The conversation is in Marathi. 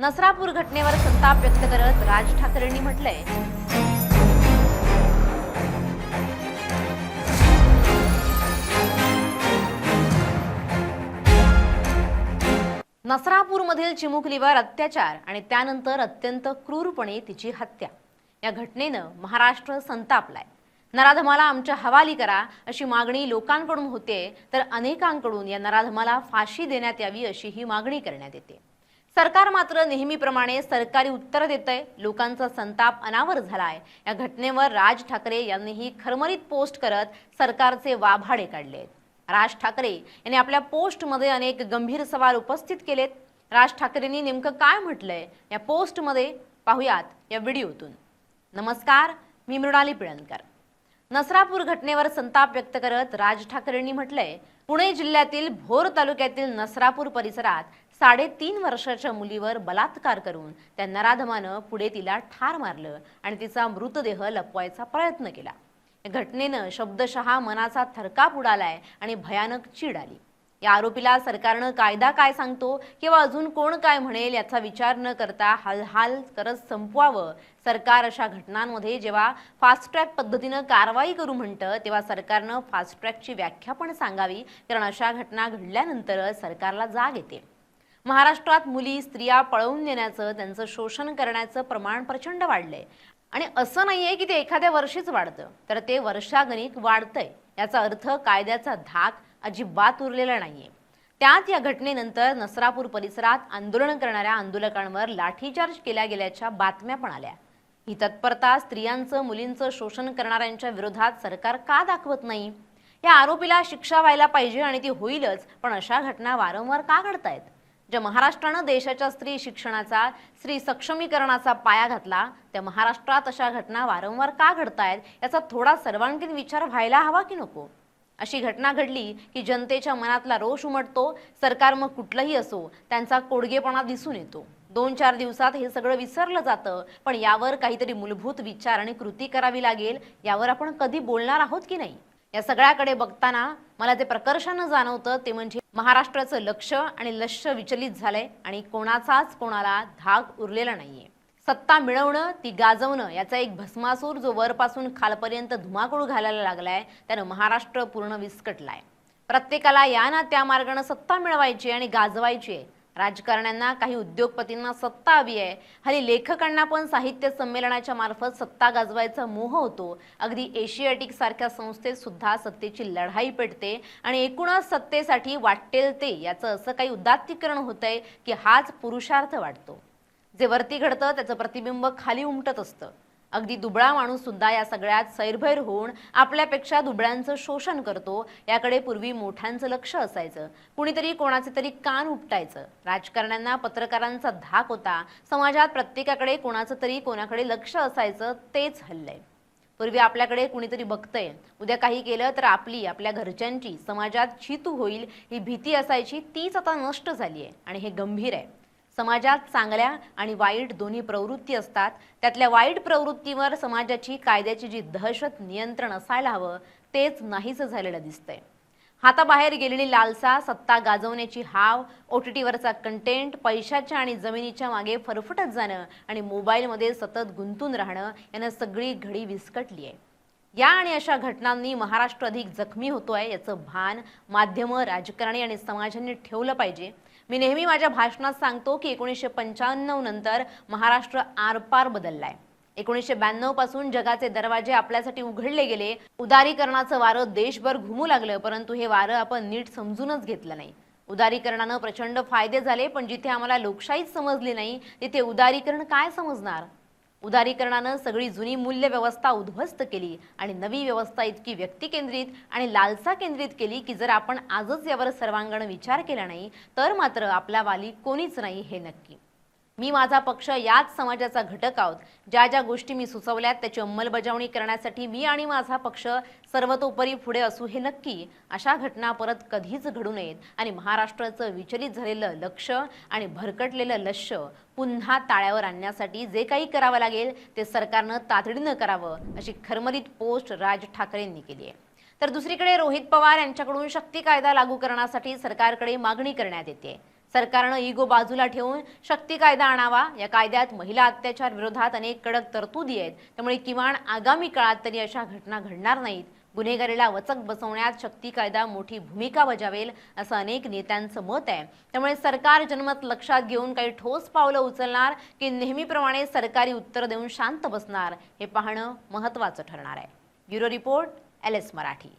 नसरापूर घटनेवर संताप व्यक्त करत राज ठाकरेंनी म्हटलंय, नसरापूरमधील चिमुकलीवर अत्याचार आणि त्यानंतर अत्यंत क्रूरपणे तिची हत्या या घटनेनं महाराष्ट्र संतापलाय। नराधमाला आमच्या हवाली करा अशी मागणी लोकांकडून होते, तर अनेकांकडून या नराधमाला फाशी देण्यात यावी अशी ही मागणी करण्यात येते। सरकार मात्र नेहमीप्रमाणे सरकारी उत्तर देतंय। लोकांचा संताप अनावर झालाय। या घटनेवर राज ठाकरे यांनीही खरमरीत पोस्ट करत सरकारचे वाभाडे काढले। राज ठाकरे यांनी आपल्या पोस्टमध्ये अनेक गंभीर सवाल उपस्थित केलेत। राज ठाकरेंनी नेमकं काय म्हटलंय या पोस्टमध्ये पाहूयात या व्हिडिओतून। नमस्कार, मी मृणाली पिळणकर। नसरापूर घटनेवर संताप व्यक्त करत राज ठाकरेंनी म्हटलंय, पुणे जिल्ह्यातील भोर तालुक्यातील नसरापूर परिसरात 3.5 वर्षाच्या मुलीवर बलात्कार करून त्या नराधमानं पुढे तिला ठार मारलं आणि तिचा मृतदेह लपवायचा प्रयत्न केला। या घटनेनं शब्दशः मनाचा थरकाप उडालाय आणि भयानक चीड आली। या आरोपीला सरकारनं कायदा काय सांगतो किंवा अजून कोण काय म्हणेल याचा विचार न करता हालहाल करत संपवावं। सरकार अशा घटनांमध्ये जेव्हा फास्ट ट्रॅक पद्धतीनं कारवाई करू म्हणतं, तेव्हा सरकारनं फास्ट ट्रॅकची व्याख्या पण सांगावी, कारण अशा घटना घडल्यानंतर सरकारला जाग येते। महाराष्ट्रात मुली, स्त्रिया पळवून नेण्याचं, त्यांचं शोषण करण्याचं प्रमाण प्रचंड वाढलंय आणि असं नाहीये की ते एखाद्या वर्षीच वाढतं, तर ते वर्षागणिक वाढतंय। याचा अर्थ कायद्याचा धाक अजिबात उरलेला नाहीये। त्यात या घटनेनंतर नसरापूर परिसरात आंदोलन करणाऱ्या आंदोलकांवर लाठीचार्ज केला गेल्याच्या बातम्या पण आल्या। ही तत्परता स्त्रियांचं, मुलींचं शोषण करणाऱ्यांच्या विरोधात सरकार का दाखवत नाही? या आरोपीला शिक्षा व्हायला पाहिजे आणि ती होईलच, पण अशा घटना वारंवार का घडतायत? ज्या महाराष्ट्रानं देशाच्या स्त्री शिक्षणाचा, स्त्री सक्षमीकरणाचा पाया घातला, त्या महाराष्ट्रात अशा घटना वारंवार का घडतायत याचा थोडा सर्वांगीण विचार व्हायला हवा की नको? अशी घटना घडली की जनतेच्या मनातला रोष उमटतो। सरकार मग कुठलंही असो, त्यांचा कोडगेपणा दिसून येतो। 2-4 दिवसात हे सगळं विसरलं जातं, पण यावर काहीतरी मूलभूत विचार आणि कृती करावी लागेल। यावर आपण कधी बोलणार आहोत की नाही? या सगळ्याकडे बघताना मला ते प्रकर्षानं जाणवतं, ते म्हणजे महाराष्ट्राचं लक्ष आणि लक्ष विचलित झालंय आणि कोणाचाच कोणाला धाक उरलेला नाहीये। सत्ता मिळवणं, ती गाजवणं याचा एक भस्मासूर जो वरपासून खालपर्यंत धुमाकूळ घालायला लागलाय, त्यानं महाराष्ट्र पूर्ण विस्कटलाय। प्रत्येकाला या ना त्या मार्गाने सत्ता मिळवायची आणि गाजवायची आहे। राजकारण्यांना, काही उद्योगपतींना सत्ता हवी आहे। हल्ली लेखकांना पण साहित्य संमेलनाच्या मार्फत सत्ता गाजवायचा मोह होतो। अगदी एशियाटिक सारख्या संस्थेत सुद्धा सत्तेची लढाई पेटते आणि एकूणच सत्तेसाठी वाटेल ते याचं असं काही उदात्तीकरण होतंय की हाच पुरुषार्थ वाटतो। जे वरती घडतं त्याचं प्रतिबिंब खाली उमटत असतं। अगदी दुबळा माणूस सुद्धा या सगळ्यात सैरभैर होऊन आपल्यापेक्षा दुबळ्यांचं शोषण करतो। याकडे पूर्वी मोठ्यांचं लक्ष असायचं, कुणीतरी कोणाचे तरी कान उपटायचं। राजकारण्यांना, पत्रकारांचा धाक होता। समाजात प्रत्येकाकडे कोणाचं तरी कोणाकडे लक्ष असायचं, तेच हल्लंय। पूर्वी आपल्याकडे कुणीतरी बघतंय, उद्या काही केलं तर आपल्या घरच्यांची, समाजात चीतू होईल ही भीती असायची, तीच आता नष्ट झाली आहे आणि हे गंभीर आहे। समाजात चांगल्या आणि वाईट दोन्ही प्रवृत्ती असतात। त्यातल्या वाईट प्रवृत्तीवर समाजाची, कायद्याची जी दहशत, नियंत्रण असायला हवं, तेच नाहीच झालेलं दिसतंय। हाताबाहेर गेलेली लालसा, सत्ता गाजवण्याची हाव, OTTवरचा कंटेंट, पैशाच्या आणि जमिनीच्या मागे फरफटत जाणं आणि मोबाईलमध्ये सतत गुंतून राहणं यानं सगळी घडी विस्कटली आहे। या आणि अशा घटनांनी महाराष्ट्र अधिक जखमी होतोय याचं भान माध्यमं, राजकारणी आणि समाजाने ठेवलं पाहिजे। मी नेहमी माझ्या भाषणात सांगतो की 1995 नंतर महाराष्ट्र आरपार बदललाय। 1992 पासून जगाचे दरवाजे आपल्यासाठी उघडले गेले। उदारीकरणाचं वारं देशभर घुमू लागलं, परंतु हे वारं आपण नीट समजूनच घेतलं नाही। उदारीकरणानं प्रचंड फायदे झाले, पण जिथे आम्हाला लोकशाहीच समजली नाही, तिथे उदारीकरण काय समजणार? उदारीकरणानं सगळी जुनी मूल्य व्यवस्था उद्ध्वस्त केली आणि नवी व्यवस्था इतकी व्यक्तिकेंद्रित आणि लालसा केंद्रित केली की जर आपण आजच यावर सर्वांगण विचार केला नाही, तर मात्र आपला वाली कोणीच नाही हे नक्की। मी, माझा पक्ष याच समाजाचा घटक आहोत। ज्या ज्या गोष्टी मी सुचवल्यात त्याची अंमलबजावणी करण्यासाठी मी आणि माझा पक्ष सर्वतोपरी पुढे असू हे नक्की। अशा घटना परत कधीच घडू नयेत आणि महाराष्ट्राचं विचलित झालेलं लक्ष आणि भरकटलेलं लक्ष पुन्हा ताळ्यावर आणण्यासाठी जे काही करावं लागेल ते सरकारनं तातडीनं करावं, अशी खरमरीत पोस्ट राज ठाकरेंनी केली आहे। तर दुसरीकडे रोहित पवार यांच्याकडून शक्ती कायदा लागू करण्यासाठी सरकारकडे मागणी करण्यात येते। सरकारनं इगो बाजूला ठेवून शक्ती कायदा आणावा। या कायद्यात महिला अत्याचार विरोधात अनेक कडक तरतुदी आहेत, त्यामुळे किमान आगामी काळात तरी अशा घटना घडणार नाहीत। गुन्हेगारीला वचक बसवण्यात शक्ती कायदा मोठी भूमिका बजावेल असं अनेक नेत्यांचं मत आहे। त्यामुळे सरकार जनमत लक्षात घेऊन काही ठोस पावलं उचलणार की नेहमीप्रमाणे सरकारी उत्तर देऊन शांत बसणार हे पाहणं महत्त्वाचं ठरणार आहे। Bureau report, LS Marathi.